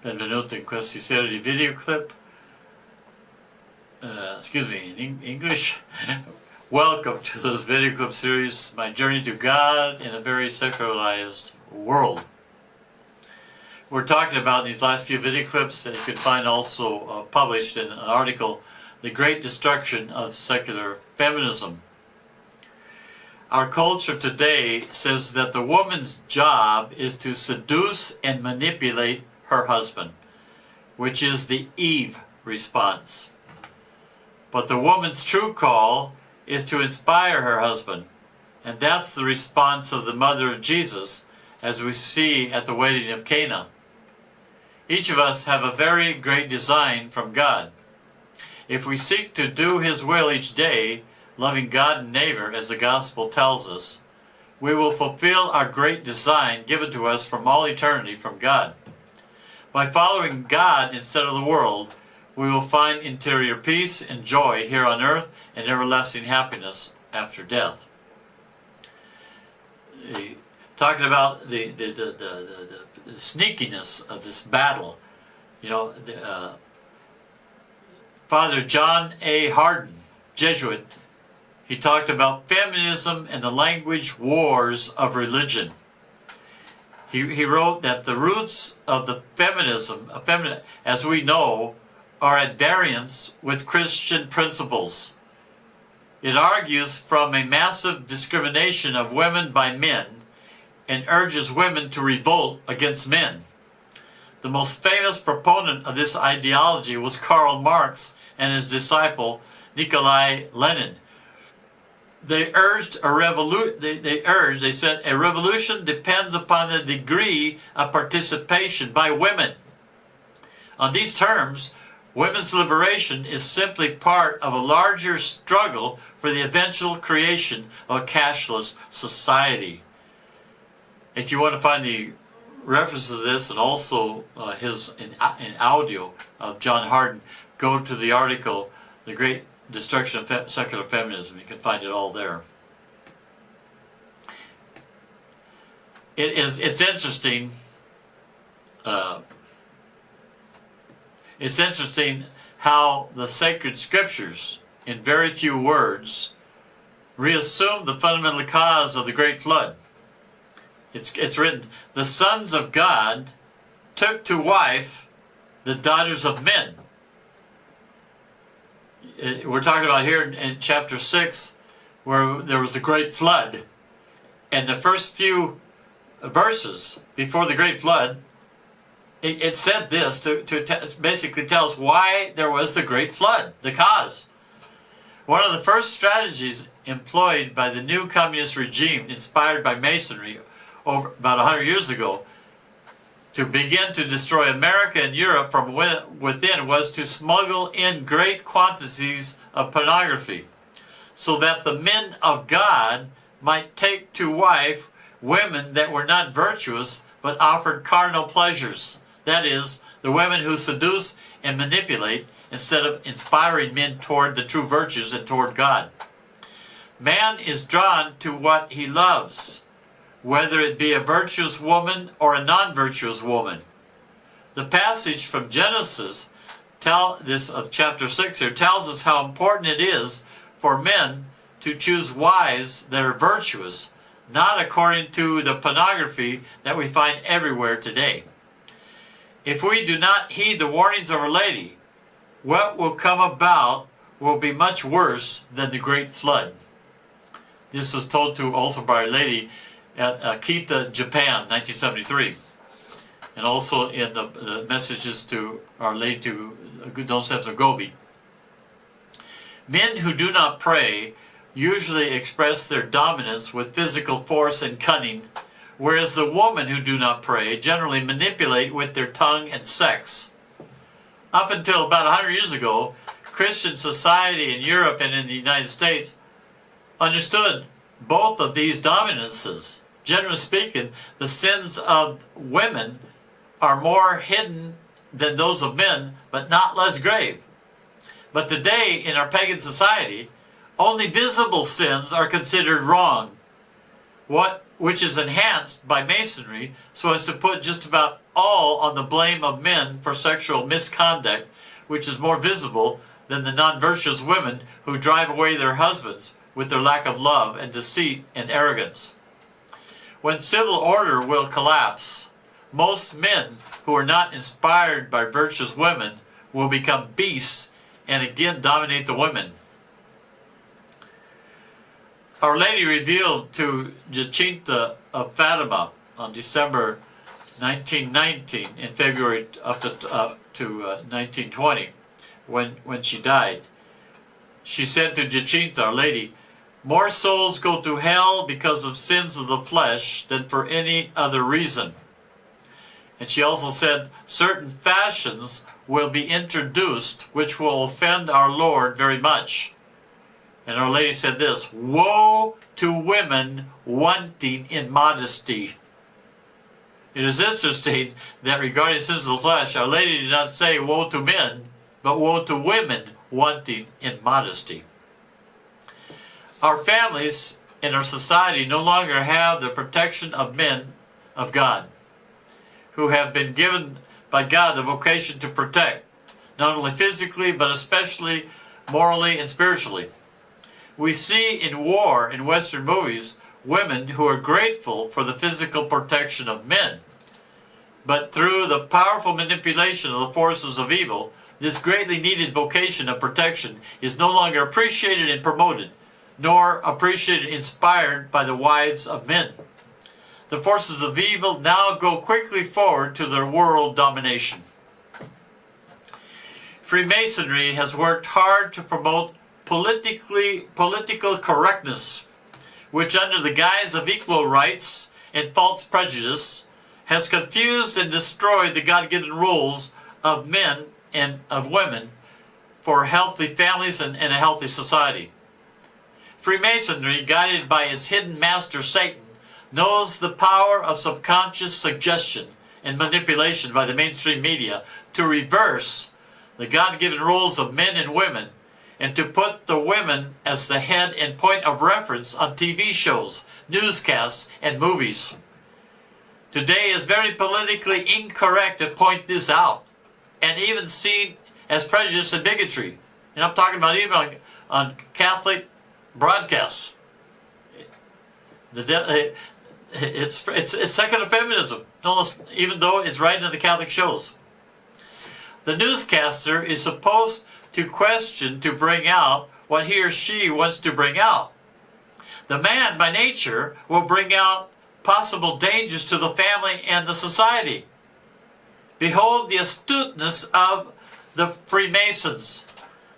Benvenuto in questa serie di video clip. Excuse me, in English. Welcome to this video clip series, my journey to God in a very secularized world. We're talking about in these last few video clips that you can find also published in an article, The Great Destruction of Secular Feminism. Our culture today says that the woman's job is to seduce and manipulate her husband, which is the Eve response. But the woman's true call is to inspire her husband, and that's the response of the mother of Jesus, as we see at the wedding of Cana. Each of us have a very great design from God. If we seek to do His will each day, loving God and neighbor as the gospel tells us, we will fulfill our great design given to us from all eternity from God. By following God instead of the world, we will find interior peace and joy here on earth and everlasting happiness after death. Talking about the sneakiness of this battle, you know, Father John A. Hardin, Jesuit, he talked about feminism and the language wars of religion. He wrote that the roots of the feminism, as we know, are at variance with Christian principles. It argues from a massive discrimination of women by men and urges women to revolt against men. The most famous proponent of this ideology was Karl Marx and his disciple Nikolai Lenin. They said a revolution depends upon the degree of participation by women. On these terms, women's liberation is simply part of a larger struggle for the eventual creation of a cashless society. If you want to find the references to this and also his in audio of John Hardin, go to the article, The Great Destruction of Secular Feminism. You can find it all there. It's interesting. It's interesting how the sacred scriptures, in very few words, reassume the fundamental cause of the Great Flood. It's written, the sons of God took to wife the daughters of men. We're talking about here in chapter 6, where there was a great flood. And the first few verses before the great flood, it said this to basically tell us why there was the great flood, the cause. One of the first strategies employed by the new communist regime, inspired by Masonry over about 100 years ago, to begin to destroy America and Europe from within was to smuggle in great quantities of pornography, so that the men of God might take to wife women that were not virtuous but offered carnal pleasures. That is, the women who seduce and manipulate instead of inspiring men toward the true virtues and toward God. Man is drawn to what he loves, whether it be a virtuous woman or a non-virtuous woman. The passage from Genesis, of chapter 6 here, tells us how important it is for men to choose wives that are virtuous, not according to the pornography that we find everywhere today. If we do not heed the warnings of Our Lady, what will come about will be much worse than the Great Flood. This was told to also by Our Lady at Akita, Japan, 1973. And also in the messages to Our Lady to Don't Steps of Gobi. Men who do not pray usually express their dominance with physical force and cunning, whereas the women who do not pray generally manipulate with their tongue and sex. Up until about 100 years ago, Christian society in Europe and in the United States understood both of these dominances. Generally speaking, the sins of women are more hidden than those of men, but not less grave. But today, in our pagan society, only visible sins are considered wrong. What which is enhanced by Masonry so as to put just about all on the blame of men for sexual misconduct, which is more visible than the non-virtuous women who drive away their husbands with their lack of love and deceit and arrogance. When civil order will collapse, most men who are not inspired by virtuous women will become beasts and again dominate the women. Our Lady revealed to Jacinta of Fatima on December 1919 in February up to 1920 when she died. She said to Jacinta, Our Lady, more souls go to hell because of sins of the flesh than for any other reason. And she also said, certain fashions will be introduced which will offend our Lord very much. And Our Lady said this, woe to women wanting in modesty. It is interesting that regarding sins of the flesh, Our Lady did not say woe to men, but woe to women wanting in modesty. Our families and our society no longer have the protection of men of God, who have been given by God the vocation to protect, not only physically, but especially morally and spiritually. We see in war in Western movies women who are grateful for the physical protection of men. But through the powerful manipulation of the forces of evil, this greatly needed vocation of protection is no longer appreciated and promoted, nor appreciated and inspired by the wives of men. The forces of evil now go quickly forward to their world domination. Freemasonry has worked hard to promote political correctness, which under the guise of equal rights and false prejudice has confused and destroyed the God-given rules of men and of women for healthy families and a healthy society. Freemasonry, guided by its hidden master Satan, knows the power of subconscious suggestion and manipulation by the mainstream media to reverse the God-given rules of men and women and to put the women as the head and point of reference on TV shows, newscasts, and movies. Today is very politically incorrect to point this out and even seen as prejudice and bigotry. And I'm talking about even on Catholic broadcasts. It's secular feminism, even though it's right in the Catholic shows. The newscaster is supposed to question to bring out what he or she wants to bring out. The man, by nature, will bring out possible dangers to the family and the society. Behold the astuteness of the Freemasons.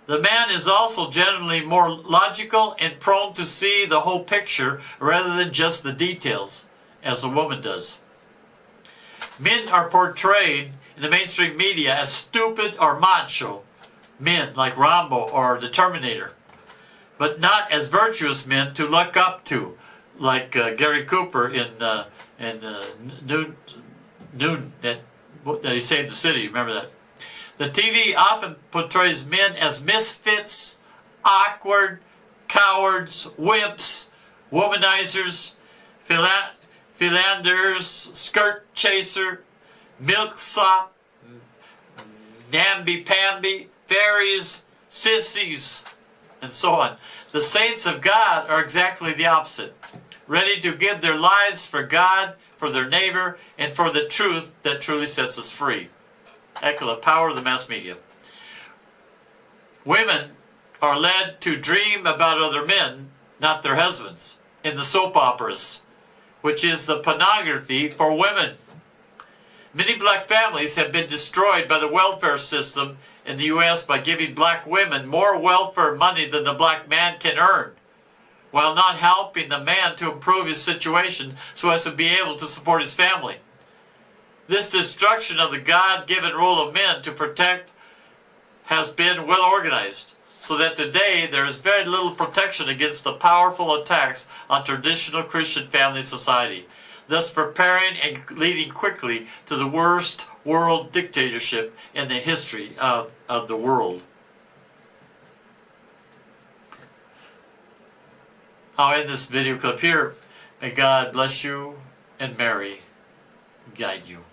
The man is also generally more logical and prone to see the whole picture rather than just the details, as the woman does. Men are portrayed in the mainstream media as stupid or macho men like Rambo or the Terminator, but not as virtuous men to look up to, like Gary Cooper in Noon that he saved the city. Remember that? The TV often portrays men as misfits, awkward, cowards, wimps, womanizers, philanderers, skirt chaser, milksop, namby-pamby, fairies, sissies, and so on. The saints of God are exactly the opposite, ready to give their lives for God, for their neighbor, and for the truth that truly sets us free. Echo the power of the mass media. Women are led to dream about other men, not their husbands, in the soap operas, which is the pornography for women. Many black families have been destroyed by the welfare system in the U.S. by giving black women more welfare money than the black man can earn, while not helping the man to improve his situation so as to be able to support his family. This destruction of the God-given role of men to protect has been well organized, so that today there is very little protection against the powerful attacks on traditional Christian family society, thus preparing and leading quickly to the worst world dictatorship in the history of the world. I'll end this video clip here. May God bless you and Mary guide you.